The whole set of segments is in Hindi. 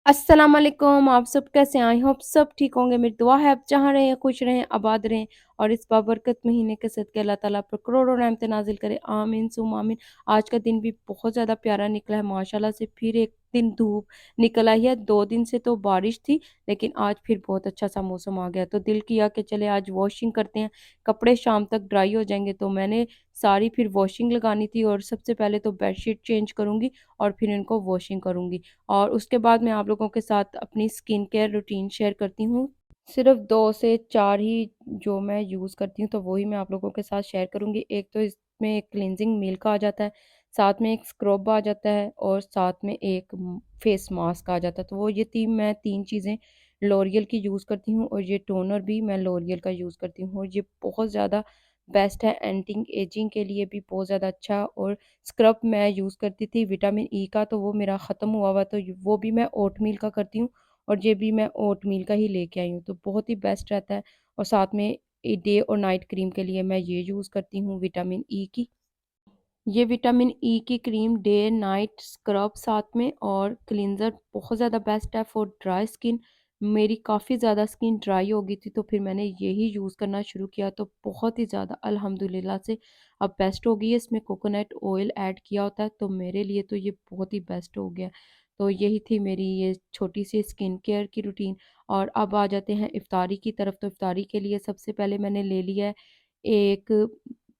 अस्सलाम वालेकुम। आप सब कैसे हैं? आई होप सब ठीक होंगे। मेरी दुआ है आप जहाँ रहें, खुश रहें, आबाद रहें और इस बाबरकत महीने के सदके अल्लाह ताला पर करोड़ों रहमतें नाज़िल करे। आमीन सुम्मा आमीन। आज का दिन भी बहुत ज़्यादा प्यारा निकला है माशाल्लाह से। फिर एक दिन धूप निकल आई है। 2 दिन से तो बारिश थी, लेकिन आज फिर बहुत अच्छा-सा मौसम आ गया। तो दिल किया कि चले आज वॉशिंग करते हैं, कपड़े शाम तक ड्राई हो जाएँगे। तो मैंने सारी फिर वॉशिंग लगानी थी और सबसे पहले तो बेडशीट चेंज करूँगी और फिर इनको वॉशिंग करूँगी। और उसके बाद मैं आप लोगों के साथ अपनी स्किन केयर रूटीन शेयर करती हूँ। सिर्फ़ 2 से 4 ही जो मैं यूज़ करती हूँ, तो वही मैं आप लोगों के साथ शेयर करूँगी। एक तो इसमें एक क्लींजिंग मिल्क आ जाता है, साथ में एक स्क्रब आ जाता है और साथ में एक फेस मास्क आ जाता है। तो वो ये 3 चीज़ें लॉरियल की यूज़ करती हूँ और ये टोनर भी मैं लॉरियल का यूज़ करती हूँ और ये बहुत ज़्यादा बेस्ट है। एंटी एजिंग के लिए भी बहुत ज़्यादा अच्छा है। और स्क्रब मैं यूज़ करती थी विटामिन ई का, तो वो मेरा ख़त्म हुआ हुआ, तो वो भी मैं ओटमील का करती हूँ और ये भी मैं ओटमील का ही लेके आई हूँ, तो बहुत ही बेस्ट रहता है। और साथ में डे और नाइट क्रीम के लिए मैं ये यूज़ करती हूँ विटामिन ई की। ये विटामिन ई की क्रीम डे नाइट स्क्रब साथ में और क्लींजर बहुत ज़्यादा बेस्ट है फॉर ड्राई स्किन। मेरी काफ़ी ज़्यादा स्किन ड्राई हो गई थी, तो फिर मैंने यही यूज़ करना शुरू किया, तो बहुत ही ज़्यादा अल्हम्दुलिल्लाह से अब बेस्ट हो गई है। इसमें कोकोनट ऑयल ऐड किया होता है, तो मेरे लिए तो ये बहुत ही बेस्ट हो गया। तो यही थी मेरी ये छोटी सी स्किन केयर की रूटीन। और अब आ जाते हैं इफ्तारी की तरफ। तो इफ्तारी के लिए सबसे पहले मैंने ले लिया है एक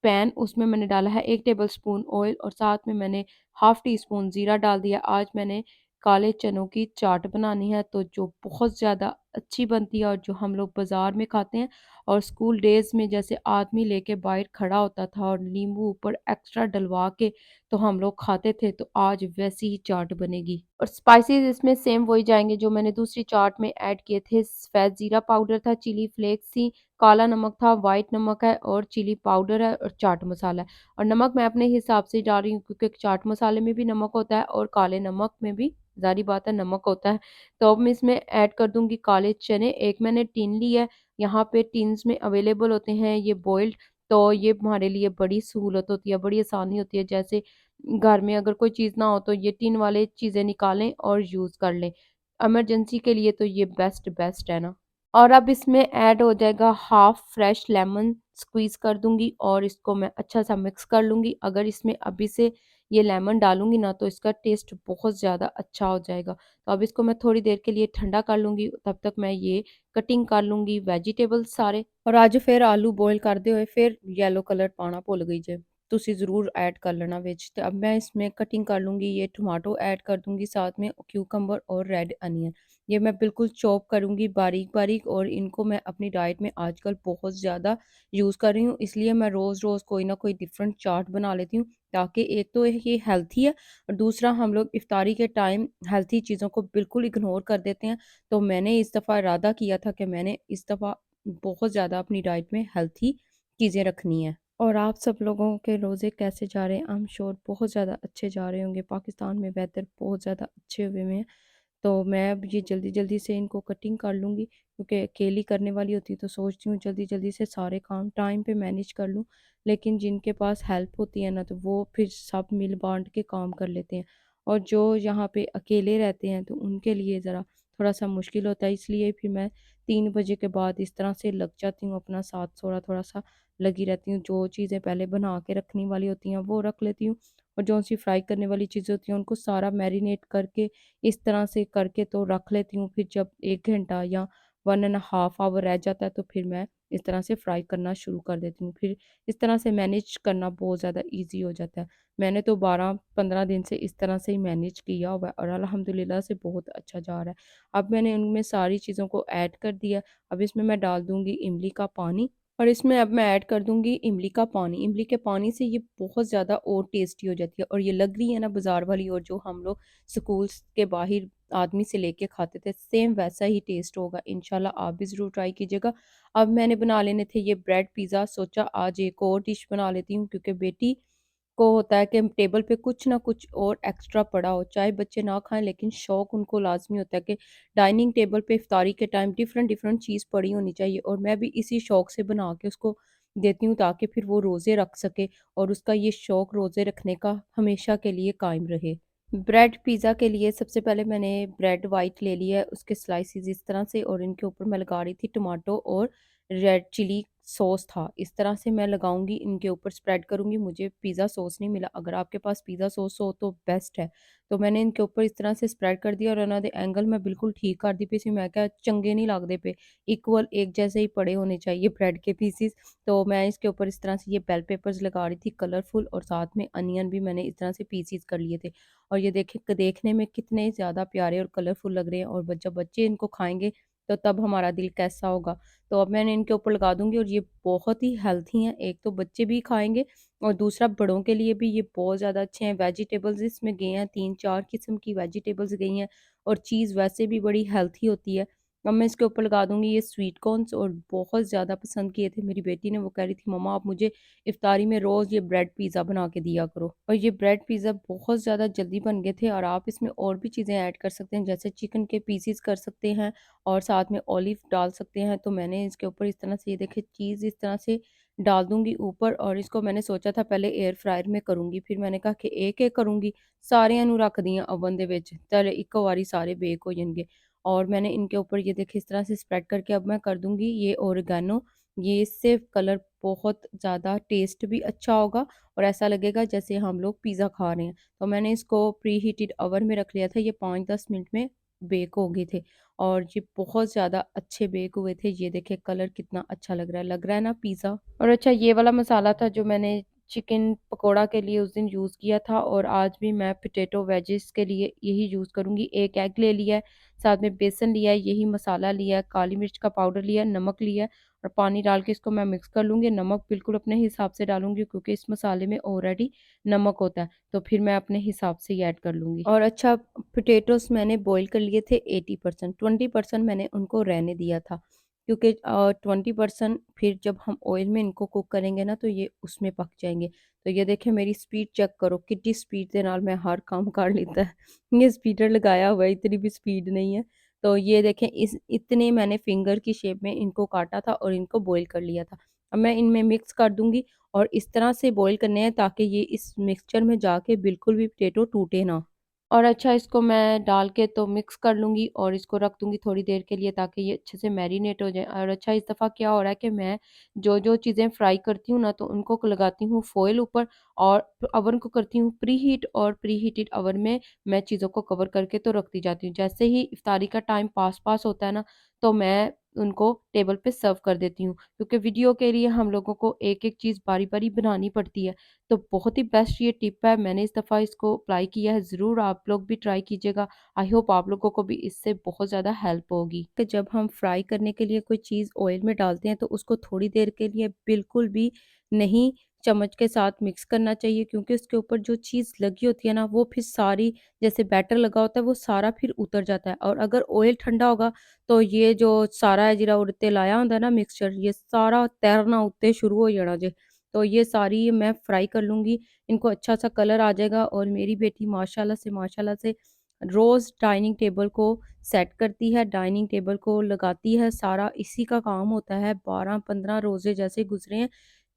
पैन, उसमें मैंने डाला है 1 टेबलस्पून ऑयल और साथ में मैंने हाफ़ टी स्पून ज़ीरा डाल दिया। आज मैंने काले चनों की चाट बनानी है, तो जो बहुत ज़्यादा अच्छी बनती है और जो हम लोग बाज़ार में खाते हैं और स्कूल डेज़ में जैसे आदमी लेके बाहर खड़ा होता था और नींबू ऊपर एक्स्ट्रा डलवा के तो हम लोग खाते थे, तो आज वैसी ही चाट बनेगी। और स्पाइसेस इसमें सेम वही जाएँगे जो मैंने दूसरी चाट में ऐड किए थे। सफ़ेद ज़ीरा पाउडर था, चिली फ्लेक्स थी, काला नमक था, व्हाइट नमक है और चिली पाउडर है और चाट मसाला है। और नमक मैं अपने हिसाब से डाल रही हूँ, क्योंकि चाट मसाले में भी नमक होता है और काले नमक में भी ज़ाहिर-सी बात है नमक होता है। तो अब मैं इसमें ऐड कर दूँगी काले चने। एक मैंने टिन ली है, यहाँ पे टिन्स में अवेलेबल होते हैं ये बॉइल्ड, तो ये हमारे लिए बड़ी सहूलत होती है, बड़ी आसानी होती है। जैसे घर में अगर कोई चीज़ ना हो तो ये टिन वाले चीज़ें निकालें और यूज़ कर लें। इमरजेंसी के लिए तो ये बेस्ट है ना। और अब इसमें ऐड हो जाएगा हाफ फ्रेश लेमन, स्क्वीज़ कर दूँगी और इसको मैं अच्छा-सा मिक्स कर लूँगी। अगर इसमें अभी से ये लेमन डालूँगी ना, तो इसका टेस्ट बहुत ज़्यादा अच्छा हो जाएगा। तो अब इसको मैं थोड़ी देर के लिए ठंडा कर लूँगी, तब तक मैं ये कटिंग कर लूँगी वेजिटेबल्स सारे। और ਅੱਜ ਫਿਰ ਆਲੂ ਬੋਇਲ ਕਰਦੇ ਹੋਏ ਫਿਰ येलो कलर पाना भुल गई जे, तुसी ज़रूर ऐड कर लेना विच। तो अब मैं इसमें कटिंग कर लूँगी, ये टमाटो ऐड कर दूँगी, साथ में क्यूकम्बर और रेड अनियन। ये मैं बिल्कुल चॉप करूँगी बारीक-बारीक और इनको मैं अपनी डाइट में आजकल बहुत ज़्यादा यूज़ कर रही हूँ। इसलिए मैं रोज़-रोज़ कोई ना कोई डिफरेंट चाट बना लेती हूँ, ताकि एक तो ये हेल्थी है और दूसरा हम लोग इफ्तारी के टाइम हेल्थी चीज़ों को बिल्कुल इग्नोर कर देते हैं। तो मैंने इस दफ़ा इरादा किया था कि मैंने इस दफ़ा बहुत ज़्यादा अपनी डाइट में हेल्थी चीज़ें रखनी है। और आप सब लोगों के रोज़े कैसे जा रहे हैं? आई एम श्योर बहुत ज़्यादा अच्छे जा रहे होंगे। पाकिस्तान में वेदर बहुत ज़्यादा अच्छे हुए हैं। तो मैं अब ये जल्दी-जल्दी से इनको कटिंग कर लूँगी, क्योंकि अकेली करने वाली होती तो सोचती हूँ जल्दी-जल्दी से सारे काम टाइम पे मैनेज कर लूँ। लेकिन जिनके पास हेल्प होती है ना, तो वो फिर सब मिल-बाँट के काम कर लेते हैं। और जो यहाँ पे अकेले रहते हैं, तो उनके लिए ज़रा थोड़ा-सा मुश्किल होता है। इसलिए फिर मैं 3 बजे के बाद इस तरह से लग जाती हूँ, अपना साथ थोड़ा-थोड़ा-सा लगी रहती हूँ। जो चीज़ें पहले बना के रखने वाली होती हैं, वो रख लेती हूँ और जो-सी फ्राई करने वाली चीज़ें होती हैं, उनको सारा मैरिनेट करके इस तरह से करके तो रख लेती हूँ। फिर जब 1 घंटा या 1 एंड हाफ आवर रह जाता है, तो फिर मैं इस तरह से फ्राई करना शुरू कर देती हूँ। फिर इस तरह से मैनेज करना बहुत ज़्यादा ईज़ी हो जाता है। मैंने तो 12-15 दिन से इस तरह से ही मैनेज किया हुआ है और अल्हम्दुलिल्लाह से बहुत अच्छा जा रहा है। अब मैंने उनमें सारी चीज़ों को ऐड कर दिया। अब इसमें मैं डाल दूँगी इमली का पानी और इसमें अब मैं ऐड कर दूँगी इमली का पानी। इमली के पानी से ये बहुत ज़्यादा और टेस्टी हो जाती है और ये लग रही है ना बाज़ार वाली, और जो हम लोग स्कूल्स के बाहर आदमी से लेके खाते थे, सेम वैसा ही टेस्ट होगा। इंशाल्लाह आप भी ज़रूर ट्राई कीजिएगा। अब मैंने बना लेने थे ये ब्रेड पिज़्ज़ा, सोचा आज एक और डिश बना लेती हूँ, क्योंकि बेटी को होता है कि टेबल पे कुछ ना कुछ और एक्स्ट्रा पड़ा हो, चाहे बच्चे ना खाएँ, लेकिन शौक उनको लाज़मी होता है कि डाइनिंग टेबल पे इफ्तारी के टाइम डिफरेंट-डिफरेंट चीज़ पड़ी होनी चाहिए, और मैं भी इसी शौक से बना के उसको देती हूँ, ताकि फिर वो रोज़े रख सके और उसका ये शौक रोज़े रखने का हमेशा के लिए कायम रहे। ब्रेड पिज़्ज़ा के लिए सबसे पहले मैंने ब्रेड वाइट ले लिया है, उसके स्लाइसेस इस तरह से, और इनके ऊपर मैं लगा रही थी टमाटो और रेड चिली सॉस था। इस तरह से मैं लगाऊंगी, इनके ऊपर स्प्रेड करूंगी। मुझे पिज़्ज़ा सॉस नहीं मिला, अगर आपके पास पिज़्ज़ा सॉस हो तो बेस्ट है। तो मैंने इनके ऊपर इस तरह से स्प्रेड कर दिया, और इन्हों दे एंगल मैं बिल्कुल ठीक कर दी पे सी, मैं क्या चंगे नहीं लगते पे, इक्वल एक जैसे ही पड़े होने चाहिए ब्रेड के पीसीस। तो मैं इसके ऊपर इस तरह से ये बेल पेपर्स लगा रही थी कलरफुल, और साथ में अनियन भी मैंने इस तरह से पीसीस कर लिए थे। और ये देखें देखने में कितने ज़्यादा प्यारे और कलरफुल लग रहे हैं, और जब बच्चे इनको खाएँगे तो तब हमारा दिल कैसा होगा। तो अब मैंने इनके ऊपर लगा दूँगी, और ये बहुत ही हेल्थी हैं। एक तो बच्चे भी खाएँगे, और दूसरा बड़ों के लिए भी ये बहुत ज़्यादा अच्छे हैं। वेजिटेबल्स इसमें गए हैं, 3-4 किस्म की वेजिटेबल्स गई हैं, और चीज़ वैसे भी बड़ी हेल्थी होती है। अब मैं इसके ऊपर लगा दूँगी ये स्वीट कॉर्न्स, और बहुत ज़्यादा पसंद किए थे मेरी बेटी ने। वो कह रही थी मम्मा आप मुझे इफ्तारी में रोज़ ये ब्रेड पिज़्ज़ा बना के दिया करो। और ये ब्रेड पिज़्ज़ा बहुत ज़्यादा जल्दी बन गए थे, और आप इसमें और भी चीज़ें ऐड कर सकते हैं, जैसे चिकन के पीसेस कर सकते हैं, और साथ में ऑलिव डाल सकते हैं। तो मैंने इसके ऊपर इस तरह से ये देखिए चीज़ इस तरह से डाल दूँगी ऊपर, और इसको मैंने सोचा था पहले एयर फ्रायर में करूँगी, फिर मैंने कहा कि एक-एक करूँगी, सारिਆਂ ਨੂੰ रख दियां ओवन दे विच, चल इक्को वारी सारे बेक हो जाएंगे। और मैंने इनके ऊपर ये देखिए इस तरह से स्प्रेड करके अब मैं कर दूँगी ये ओरिगैनो। ये इससे कलर बहुत ज़्यादा टेस्ट भी अच्छा होगा, और ऐसा लगेगा जैसे हम लोग पिज़्ज़ा खा रहे हैं। तो मैंने इसको प्री हीटेड ओवन में रख लिया था, ये 5-10 मिनट में बेक हो गए थे, और ये बहुत ज़्यादा अच्छे बेक हुए थे। ये देखिए कलर कितना अच्छा लग रहा है ना पिज़्ज़ा। और अच्छा ये वाला मसाला था जो मैंने चिकन पकोड़ा के लिए उस दिन यूज़ किया था, और आज भी मैं पोटैटो वेजिस के लिए यही यूज़ करूँगी। 1 एग ले लिया है, साथ में बेसन लिया है, यही मसाला लिया है, काली मिर्च का पाउडर लिया है, नमक लिया है, और पानी डाल के इसको मैं मिक्स कर लूँगी। नमक बिल्कुल अपने हिसाब से डालूँगी, क्योंकि इस मसाले में ऑलरेडी नमक होता है, तो फिर मैं अपने हिसाब से ही ऐड कर लूँगी। और अच्छा पोटैटोज़ मैंने बॉयल कर लिए थे 80%, 20% मैंने उनको रहने दिया था, क्योंकि 20% फिर जब हम ऑयल में इनको कुक करेंगे ना तो ये उसमें पक जाएँगे। तो ये देखिए मेरी स्पीड चेक करो, कितनी स्पीड दे नाल मैं हर काम कर लेता है। ये स्पीडर लगाया हुआ है, इतनी भी स्पीड नहीं है। तो ये देखें इस इतने मैंने फिंगर की शेप में इनको काटा था, और इनको बॉयल कर लिया था। अब मैं इनमें मिक्स कर दूँगी, और इस तरह से बॉयल करने हैं ताकि ये इस मिक्सचर में जाके बिल्कुल भी पोटैटो टूटे ना। और अच्छा इसको मैं डाल के तो मिक्स कर लूँगी, और इसको रख दूँगी थोड़ी देर के लिए ताकि ये अच्छे से मैरिनेट हो जाए। और अच्छा इस दफ़ा क्या हो रहा है कि मैं जो-जो चीज़ें फ्राई करती हूँ ना तो उनको लगाती हूँ फ़ॉइल ऊपर, और ओवन को करती हूँ प्री हीट, और प्री हीटेड ओवन में मैं चीज़ों को कवर करके तो रखती जाती हूँ। जैसे ही इफ्तारी का टाइम पास होता है ना, तो मैं उनको टेबल पे सर्व कर देती हूँ, क्योंकि वीडियो के लिए हम लोगों को एक-एक चीज़ बारी-बारी बनानी पड़ती है। तो बहुत ही बेस्ट ये टिप है, मैंने इस दफ़ा इसको अप्लाई किया है, ज़रूर आप लोग भी ट्राई कीजिएगा। आई होप आप लोगों को भी इससे बहुत ज़्यादा हेल्प होगी। कि जब हम फ्राई करने के लिए कोई चीज़ ऑयल में डालते हैं तो उसको थोड़ी देर के लिए बिल्कुल भी नहीं चम्मच के साथ मिक्स करना चाहिए, क्योंकि उसके ऊपर जो चीज़ लगी होती है ना वो फिर सारी, जैसे बैटर लगा होता है वो सारा फिर उतर जाता है, और अगर ऑयल ठंडा होगा तो ये जो सारा है जिरा उड़ते लाया होता है ना मिक्सचर, ये सारा तैरना उत्ते शुरू हो जाना जे। तो ये सारी मैं फ्राई कर लूँगी, इनको अच्छा-सा कलर आ जाएगा, और मेरी बेटी माशाल्लाह से रोज़ डाइनिंग टेबल को सेट करती है, डाइनिंग टेबल को लगाती है, सारा इसी का काम होता है। 12-15 रोज़े जैसे गुज़रे हैं,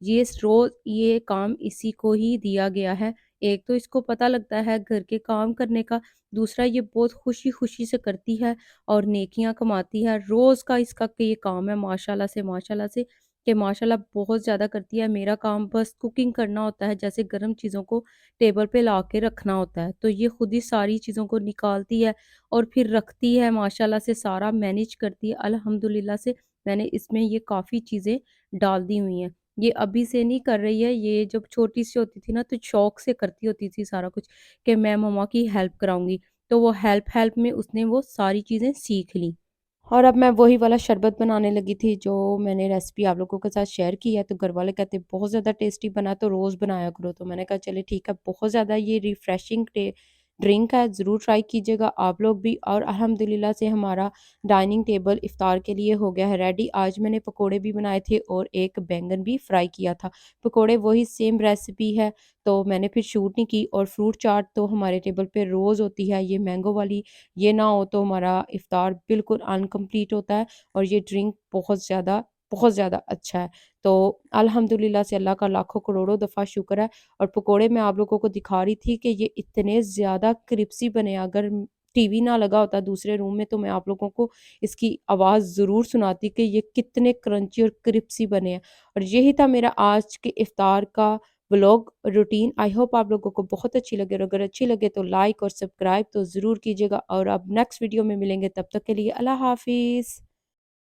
रोज़ ये काम इसी को ही दिया गया है। एक तो इसको पता लगता है घर के काम करने का, दूसरा ये बहुत खुशी-खुशी से करती है और नेकियां कमाती है। रोज़ का इसका ये काम है माशाल्लाह से कि माशाल्लाह बहुत ज़्यादा करती है। मेरा काम बस कुकिंग करना होता है, जैसे गर्म चीज़ों को टेबल पे ला के रखना होता है। तो ये खुद ही सारी चीज़ों को निकालती है और फिर रखती है, माशाल्लाह से सारा मैनेज करती है। अल्हम्दुलिल्लाह से मैंने इसमें ये काफ़ी चीज़ें डाल दी हुई हैं। ये अभी से नहीं कर रही है, ये जब छोटी सी होती थी ना तो शौक से करती होती थी सारा कुछ, कि मैं मम्मा की हेल्प कराऊँगी। तो वो हेल्प हेल्प में उसने वो सारी चीज़ें सीख ली। और अब मैं वही वाला शरबत बनाने लगी थी जो मैंने रेसिपी आप लोगों के साथ शेयर की है। तो घरवाले कहते बहुत ज़्यादा टेस्टी बना, तो रोज़ बनाया करो। तो मैंने कहा चलिए ठीक है, बहुत ज़्यादा ये रिफ्रेशिंग ड्रिंक है, ज़रूर ट्राई कीजिएगा आप लोग भी। और अल्हम्दुलिल्लाह से हमारा डाइनिंग टेबल इफ्तार के लिए हो गया है रेडी। आज मैंने पकोड़े भी बनाए थे और एक बैंगन भी फ्राई किया था। पकोड़े वही सेम रेसिपी है, तो मैंने फिर शूट नहीं की। और फ्रूट चाट तो हमारे टेबल पे रोज़ होती है, ये मैंगो वाली। ये ना हो तो हमारा इफ्तार बिल्कुल अनकम्प्लीट होता है। और ये ड्रिंक बहुत ज़्यादा बहुत ज़्यादा अच्छा है। तो अल्हम्दुलिल्लाह से अल्लाह का लाखों करोड़ों दफ़ा शुक्र है। और पकोड़े मैं आप लोगों को दिखा रही थी कि ये इतने ज़्यादा क्रिस्पी बने, अगर टीवी ना लगा होता दूसरे रूम में तो मैं आप लोगों को इसकी आवाज़ ज़रूर सुनाती कि ये कितने क्रंची और क्रिस्पी बने हैं। और यही था मेरा आज के इफ्तार का व्लॉग रूटीन। आई होप आप लोगों को बहुत अच्छी लगे, और अगर अच्छी लगे तो लाइक और सब्सक्राइब तो ज़रूर कीजिएगा। और अब नेक्स्ट वीडियो में मिलेंगे, तब तक के लिए अल्लाह हाफ़िज़।